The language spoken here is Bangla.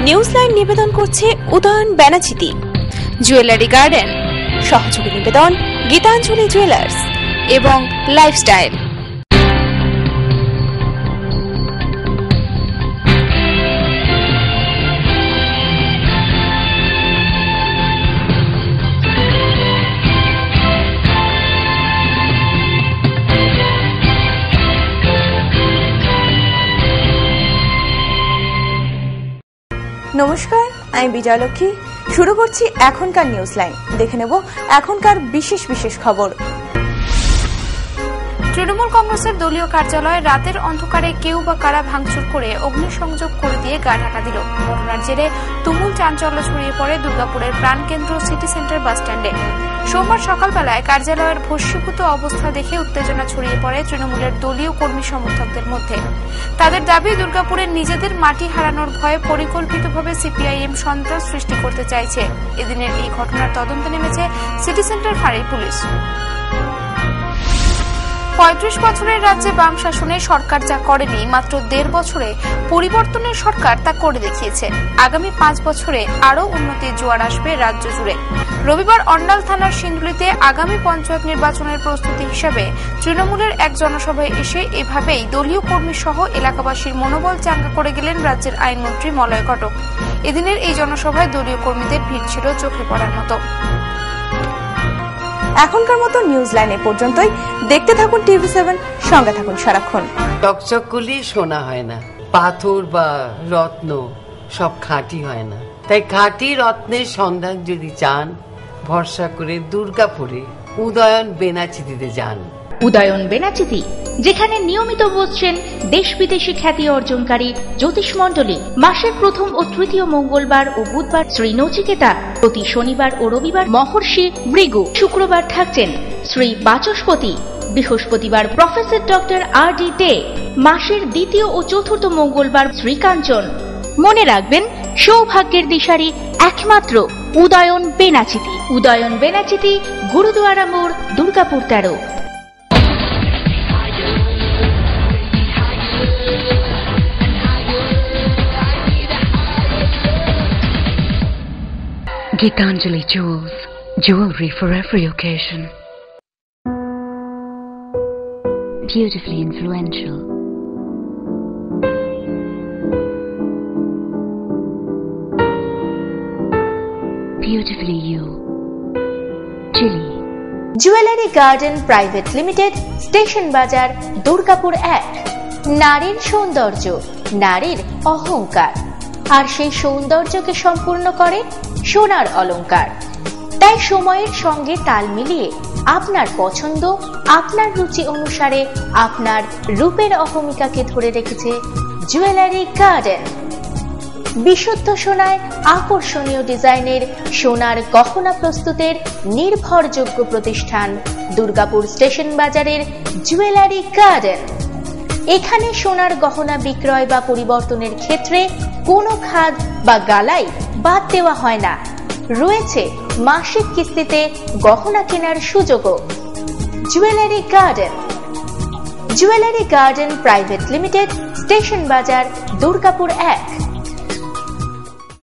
নিউজলাইন নিবেদন করছে উদয়ন বেনাচিতি জুয়েলারি গার্ডেন, সহযোগী নিবেদন গীতাঞ্জলি জুয়েলার্স এবং লাইফস্টাইল। নমস্কার, আমি বিজয়লক্ষ্মী। শুরু করছি এখনকার নিউজ লাইন। দেখে নেব এখনকার বিশেষ খবর। তৃণমূল কংগ্রেসের দলীয় কার্যালয়ে রাতের অন্ধকারে কেউ বা কারা ভাঙচুর করে অগ্নিসংযোগ করে দিয়ে গা ঢাকা দিল। ঘটনার জেরে তুমুল চাঞ্চল্য ছড়িয়ে পড়ে দুর্গাপুরের প্রাণকেন্দ্র সিটি সেন্টার বাস স্ট্যান্ডে। সোমবার সকালবেলায় কার্যালয়ের ভস্মীভূত অবস্থা দেখে উত্তেজনা ছড়িয়ে পড়ে তৃণমূলের দলীয় কর্মী সমর্থকদের মধ্যে। তাদের দাবি, দুর্গাপুরের নিজেদের মাটি হারানোর ভয়ে পরিকল্পিতভাবে সিপিআইএম সন্ত্রাস সৃষ্টি করতে চাইছে। এদিনের এই ঘটনার তদন্তে নেমেছে সিটি সেন্টার ফাঁড়ির পুলিশ। ৩৫ বছরের রাজ্যে বাম শাসনে সরকার যা করেনি, মাত্র ১.৫ বছরে পরিবর্তনের সরকার তা করে দেখিয়েছে। আগামী ৫ বছরে আরও উন্নতির জোয়ার আসবে রাজ্য জুড়ে। রবিবার অন্ডাল থানার সিন্ধুলিতে আগামী পঞ্চায়েত নির্বাচনের প্রস্তুতি হিসেবে তৃণমূলের এক জনসভায় এসে এভাবেই দলীয় কর্মী সহ এলাকাবাসীর মনোবল চাঙ্গা করে গেলেন রাজ্যের আইনমন্ত্রী মলয় ঘটক। এদিনের এই জনসভায় দলীয় কর্মীদের ভিড় ছিল চোখে পড়ার মতো। এখনকার মতো নিউজ লাইনে পর্যন্তই। দেখতে থাকুন টিভি7, সঙ্গে থাকুন সারাক্ষণ। চকচক করলে সোনা হয় না, পাথর বা রত্ন সব খাঁটি হয় না। তাই খাঁটি রত্নের সন্ধান যদি চান, ভরসা করে দুর্গাপুরে উদয়ন বেনাচিতিতে যান। উদয়ন বেনাচিতি, যেখানে নিয়মিত বসছেন দেশ বিদেশি খ্যাতি অর্জনকারী জ্যোতিষ মণ্ডলী। মাসের প্রথম ও তৃতীয় মঙ্গলবার ও বুধবার শ্রী নচিকেতা, প্রতি শনিবার ও রবিবার মহর্ষি ভৃগু, শুক্রবার থাকছেন শ্রী বাচস্পতি, বৃহস্পতিবার প্রফেসর ডক্টর আর ডি ডে, মাসের দ্বিতীয় ও চতুর্থ মঙ্গলবার শ্রীকাঞ্চন। মনে রাখবেন, সৌভাগ্যের দিশারি একমাত্র উদয়ন বেনাচিতি। উদয়ন বেনাচিতি, গুরুদুয়ারা মোড়, Durgapur ১৩। Gitanjali Jewels, jewelry for every occasion. Beautifully influential. Beautifully you. Chili. Jewellery garden private limited, station বাজার, দুর্গাপুর ১। নারীর সৌন্দর্য, নারীর অহংকার, আর সেই সৌন্দর্যকে সম্পূর্ণ করে সোনার অলংকার। তাই সময়ের সঙ্গে তাল মিলিয়ে আপনার পছন্দ, আপনার রুচি অনুসারে আপনার রূপের অহমিকাকে ধরে রেখেছে জুয়েলারি গার্ডেন। বিশুদ্ধ সোনায় আকর্ষণীয় ডিজাইনের সোনার গহনা প্রস্তুতের নির্ভরযোগ্য প্রতিষ্ঠান দুর্গাপুর স্টেশন বাজারের জুয়েলারি গার্ডেন। এখানে সোনার গহনা বিক্রয় বা পরিবর্তনের ক্ষেত্রে কোনো খাদ বা গালাই বাদ দেওয়া হয় না। রয়েছে মাসিক কিস্তিতে গহনা কেনার সুযোগও। Jewellery garden. Jewellery garden private limited, station বাজার, দুর্গাপুর ১।